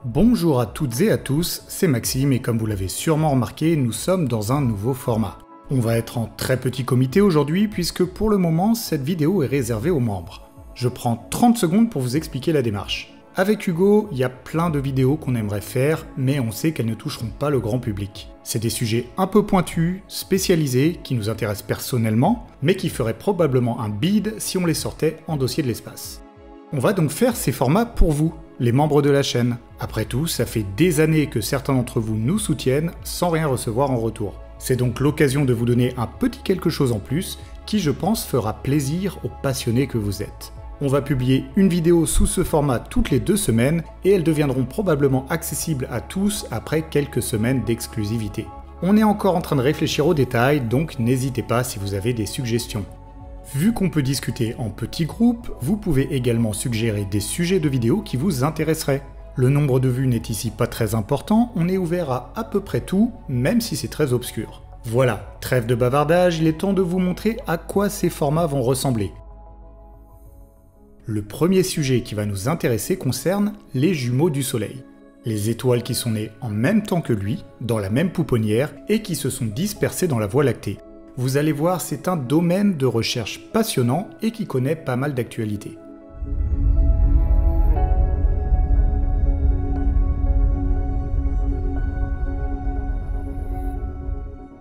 Bonjour à toutes et à tous, c'est Maxime et comme vous l'avez sûrement remarqué, nous sommes dans un nouveau format. On va être en très petit comité aujourd'hui puisque pour le moment, cette vidéo est réservée aux membres. Je prends 30 secondes pour vous expliquer la démarche. Avec Hugo, il y a plein de vidéos qu'on aimerait faire, mais on sait qu'elles ne toucheront pas le grand public. C'est des sujets un peu pointus, spécialisés, qui nous intéressent personnellement, mais qui feraient probablement un bide si on les sortait en dossier de l'espace. On va donc faire ces formats pour vous, les membres de la chaîne. Après tout, ça fait des années que certains d'entre vous nous soutiennent sans rien recevoir en retour. C'est donc l'occasion de vous donner un petit quelque chose en plus qui, je pense, fera plaisir aux passionnés que vous êtes. On va publier une vidéo sous ce format toutes les 2 semaines et elles deviendront probablement accessibles à tous après quelques semaines d'exclusivité. On est encore en train de réfléchir aux détails, donc n'hésitez pas si vous avez des suggestions. Vu qu'on peut discuter en petits groupes, vous pouvez également suggérer des sujets de vidéos qui vous intéresseraient. Le nombre de vues n'est ici pas très important, on est ouvert à peu près tout, même si c'est très obscur. Voilà, trêve de bavardage, il est temps de vous montrer à quoi ces formats vont ressembler. Le premier sujet qui va nous intéresser concerne les jumeaux du Soleil. Les étoiles qui sont nées en même temps que lui, dans la même pouponnière, et qui se sont dispersées dans la Voie lactée. Vous allez voir, c'est un domaine de recherche passionnant et qui connaît pas mal d'actualité.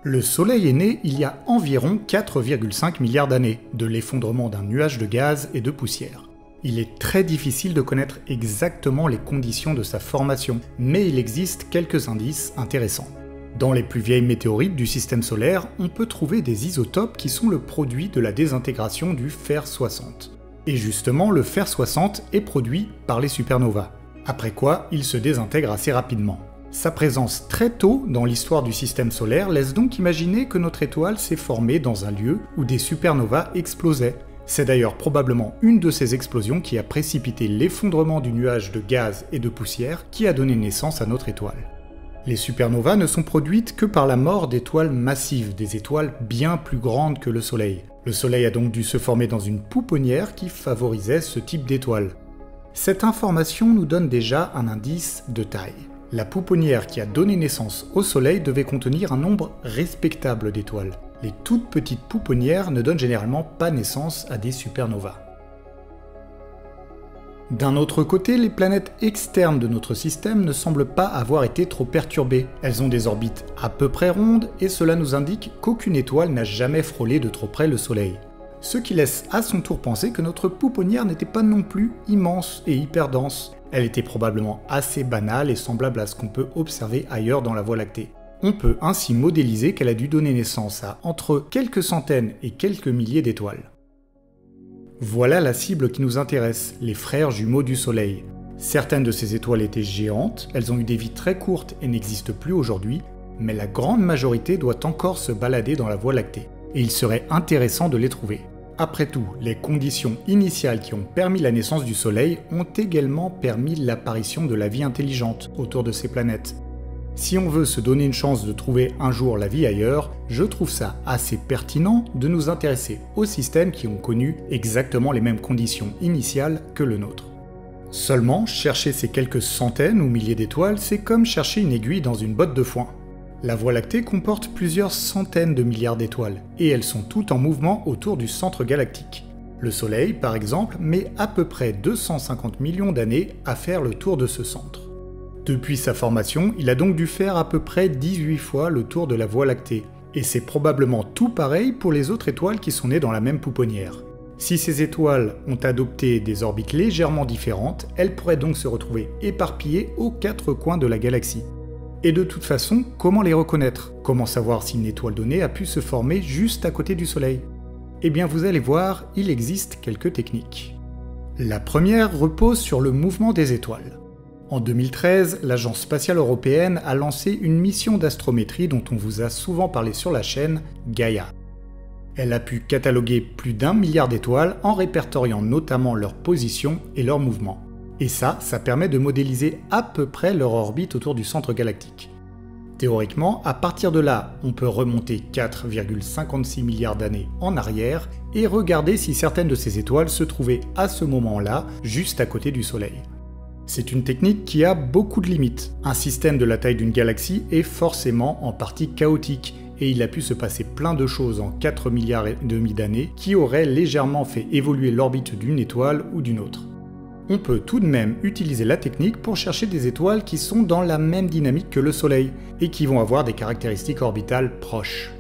Le Soleil est né il y a environ 4,5 milliards d'années, de l'effondrement d'un nuage de gaz et de poussière. Il est très difficile de connaître exactement les conditions de sa formation, mais il existe quelques indices intéressants. Dans les plus vieilles météorites du système solaire, on peut trouver des isotopes qui sont le produit de la désintégration du fer-60. Et justement, le fer-60 est produit par les supernovas. Après quoi, il se désintègre assez rapidement. Sa présence très tôt dans l'histoire du système solaire laisse donc imaginer que notre étoile s'est formée dans un lieu où des supernovas explosaient. C'est d'ailleurs probablement une de ces explosions qui a précipité l'effondrement du nuage de gaz et de poussière qui a donné naissance à notre étoile. Les supernovas ne sont produites que par la mort d'étoiles massives, des étoiles bien plus grandes que le Soleil. Le Soleil a donc dû se former dans une pouponnière qui favorisait ce type d'étoile. Cette information nous donne déjà un indice de taille. La pouponnière qui a donné naissance au Soleil devait contenir un nombre respectable d'étoiles. Les toutes petites pouponnières ne donnent généralement pas naissance à des supernovas. D'un autre côté, les planètes externes de notre système ne semblent pas avoir été trop perturbées. Elles ont des orbites à peu près rondes et cela nous indique qu'aucune étoile n'a jamais frôlé de trop près le Soleil. Ce qui laisse à son tour penser que notre pouponnière n'était pas non plus immense et hyper dense. Elle était probablement assez banale et semblable à ce qu'on peut observer ailleurs dans la Voie lactée. On peut ainsi modéliser qu'elle a dû donner naissance à entre quelques centaines et quelques milliers d'étoiles. Voilà la cible qui nous intéresse, les frères jumeaux du Soleil. Certaines de ces étoiles étaient géantes, elles ont eu des vies très courtes et n'existent plus aujourd'hui, mais la grande majorité doit encore se balader dans la Voie lactée, et il serait intéressant de les trouver. Après tout, les conditions initiales qui ont permis la naissance du Soleil ont également permis l'apparition de la vie intelligente autour de ces planètes. Si on veut se donner une chance de trouver un jour la vie ailleurs, je trouve ça assez pertinent de nous intéresser aux systèmes qui ont connu exactement les mêmes conditions initiales que le nôtre. Seulement, chercher ces quelques centaines ou milliers d'étoiles, c'est comme chercher une aiguille dans une botte de foin. La Voie lactée comporte plusieurs centaines de milliards d'étoiles, et elles sont toutes en mouvement autour du centre galactique. Le Soleil, par exemple, met à peu près 250 millions d'années à faire le tour de ce centre. Depuis sa formation, il a donc dû faire à peu près 18 fois le tour de la Voie lactée, et c'est probablement tout pareil pour les autres étoiles qui sont nées dans la même pouponnière. Si ces étoiles ont adopté des orbites légèrement différentes, elles pourraient donc se retrouver éparpillées aux 4 coins de la galaxie. Et de toute façon, comment les reconnaître? Comment savoir si une étoile donnée a pu se former juste à côté du Soleil? Eh bien vous allez voir, il existe quelques techniques. La première repose sur le mouvement des étoiles. En 2013, l'Agence spatiale européenne a lancé une mission d'astrométrie dont on vous a souvent parlé sur la chaîne, Gaia. Elle a pu cataloguer plus d'1 milliard d'étoiles en répertoriant notamment leur position et leur mouvement. Et ça permet de modéliser à peu près leur orbite autour du centre galactique. Théoriquement, à partir de là, on peut remonter 4,56 milliards d'années en arrière et regarder si certaines de ces étoiles se trouvaient à ce moment-là juste à côté du Soleil. C'est une technique qui a beaucoup de limites. Un système de la taille d'une galaxie est forcément en partie chaotique, et il a pu se passer plein de choses en 4,5 milliards d'années qui auraient légèrement fait évoluer l'orbite d'une étoile ou d'une autre. On peut tout de même utiliser la technique pour chercher des étoiles qui sont dans la même dynamique que le Soleil et qui vont avoir des caractéristiques orbitales proches.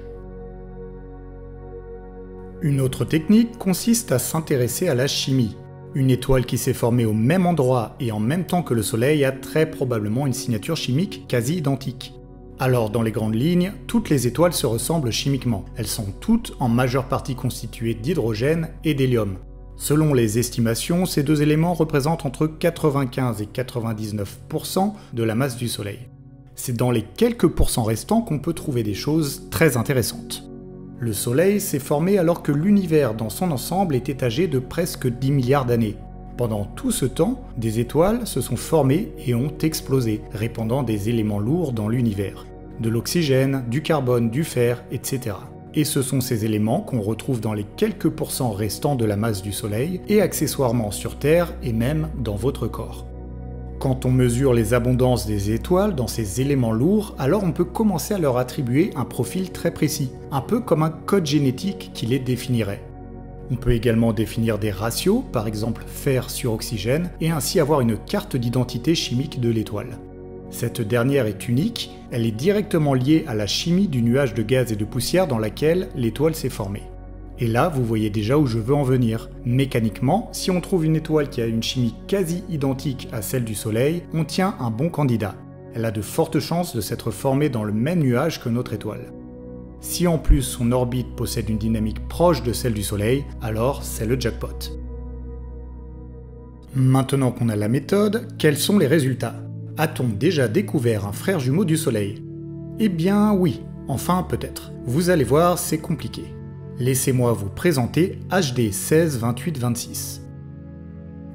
Une autre technique consiste à s'intéresser à la chimie. Une étoile qui s'est formée au même endroit et en même temps que le Soleil a très probablement une signature chimique quasi identique. Alors dans les grandes lignes, toutes les étoiles se ressemblent chimiquement. Elles sont toutes en majeure partie constituées d'hydrogène et d'hélium. Selon les estimations, ces deux éléments représentent entre 95 et 99% de la masse du Soleil. C'est dans les quelques pourcents restants qu'on peut trouver des choses très intéressantes. Le Soleil s'est formé alors que l'univers dans son ensemble était âgé de presque 10 milliards d'années. Pendant tout ce temps, des étoiles se sont formées et ont explosé, répandant des éléments lourds dans l'univers. De l'oxygène, du carbone, du fer, etc. Et ce sont ces éléments qu'on retrouve dans les quelques pourcents restants de la masse du Soleil et accessoirement sur Terre et même dans votre corps. Quand on mesure les abondances des étoiles dans ces éléments lourds, alors on peut commencer à leur attribuer un profil très précis, un peu comme un code génétique qui les définirait. On peut également définir des ratios, par exemple fer sur oxygène, et ainsi avoir une carte d'identité chimique de l'étoile. Cette dernière est unique, elle est directement liée à la chimie du nuage de gaz et de poussière dans laquelle l'étoile s'est formée. Et là, vous voyez déjà où je veux en venir. Mécaniquement, si on trouve une étoile qui a une chimie quasi identique à celle du Soleil, on tient un bon candidat. Elle a de fortes chances de s'être formée dans le même nuage que notre étoile. Si en plus son orbite possède une dynamique proche de celle du Soleil, alors c'est le jackpot. Maintenant qu'on a la méthode, quels sont les résultats ? A-t-on déjà découvert un frère jumeau du Soleil ? Eh bien oui, enfin peut-être. Vous allez voir, c'est compliqué. Laissez-moi vous présenter HD 162826.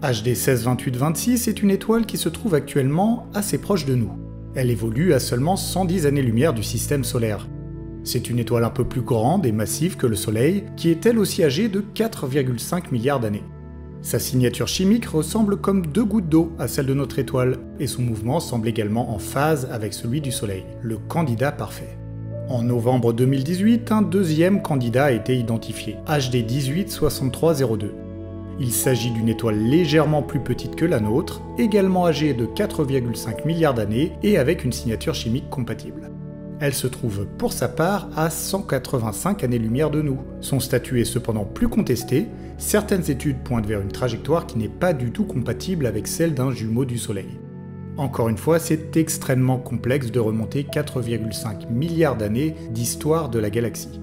HD 162826 est une étoile qui se trouve actuellement assez proche de nous. Elle évolue à seulement 110 années-lumière du système solaire. C'est une étoile un peu plus grande et massive que le Soleil, qui est elle aussi âgée de 4,5 milliards d'années. Sa signature chimique ressemble comme deux gouttes d'eau à celle de notre étoile, et son mouvement semble également en phase avec celui du Soleil, le candidat parfait. En novembre 2018, un deuxième candidat a été identifié, HD 186302. Il s'agit d'une étoile légèrement plus petite que la nôtre, également âgée de 4,5 milliards d'années et avec une signature chimique compatible. Elle se trouve pour sa part à 185 années-lumière de nous. Son statut est cependant plus contesté, certaines études pointent vers une trajectoire qui n'est pas du tout compatible avec celle d'un jumeau du Soleil. Encore une fois, c'est extrêmement complexe de remonter 4,5 milliards d'années d'histoire de la galaxie.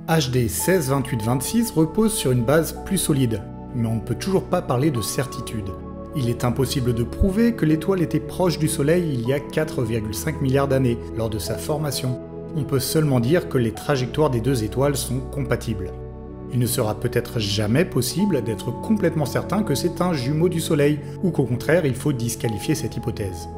HD 162826 repose sur une base plus solide, mais on ne peut toujours pas parler de certitude. Il est impossible de prouver que l'étoile était proche du Soleil il y a 4,5 milliards d'années, lors de sa formation. On peut seulement dire que les trajectoires des deux étoiles sont compatibles. Il ne sera peut-être jamais possible d'être complètement certain que c'est un jumeau du Soleil, ou qu'au contraire il faut disqualifier cette hypothèse.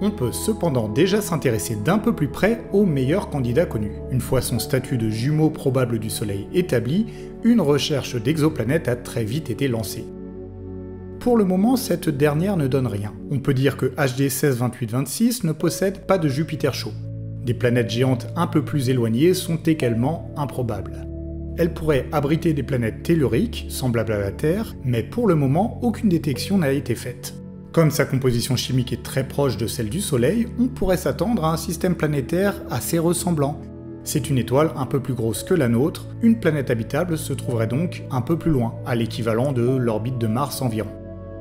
On peut cependant déjà s'intéresser d'un peu plus près au meilleur candidat connu. Une fois son statut de jumeau probable du Soleil établi, une recherche d'exoplanètes a très vite été lancée. Pour le moment, cette dernière ne donne rien. On peut dire que HD 162826 ne possède pas de Jupiter chaud. Des planètes géantes un peu plus éloignées sont également improbables. Elle pourrait abriter des planètes telluriques, semblables à la Terre, mais pour le moment, aucune détection n'a été faite. Comme sa composition chimique est très proche de celle du Soleil, on pourrait s'attendre à un système planétaire assez ressemblant. C'est une étoile un peu plus grosse que la nôtre, une planète habitable se trouverait donc un peu plus loin, à l'équivalent de l'orbite de Mars environ.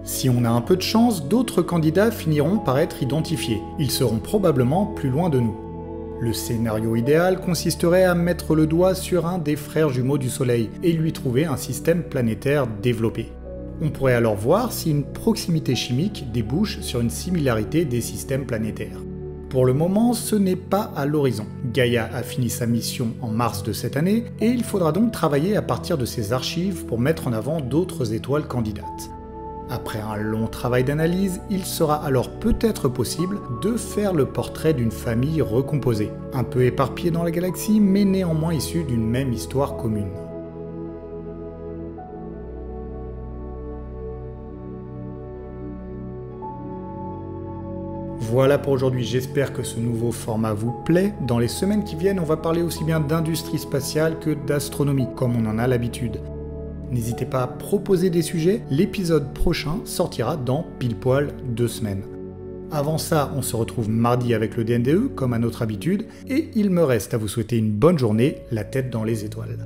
Si on a un peu de chance, d'autres candidats finiront par être identifiés. Ils seront probablement plus loin de nous. Le scénario idéal consisterait à mettre le doigt sur un des frères jumeaux du Soleil et lui trouver un système planétaire développé. On pourrait alors voir si une proximité chimique débouche sur une similarité des systèmes planétaires. Pour le moment, ce n'est pas à l'horizon. Gaïa a fini sa mission en mars de cette année et il faudra donc travailler à partir de ses archives pour mettre en avant d'autres étoiles candidates. Après un long travail d'analyse, il sera alors peut-être possible de faire le portrait d'une famille recomposée, un peu éparpillée dans la galaxie, mais néanmoins issue d'une même histoire commune. Voilà pour aujourd'hui, j'espère que ce nouveau format vous plaît. Dans les semaines qui viennent, on va parler aussi bien d'industrie spatiale que d'astronomie, comme on en a l'habitude. N'hésitez pas à proposer des sujets, l'épisode prochain sortira dans pile poil 2 semaines. Avant ça, on se retrouve mardi avec le DNDE, comme à notre habitude, et il me reste à vous souhaiter une bonne journée, la tête dans les étoiles.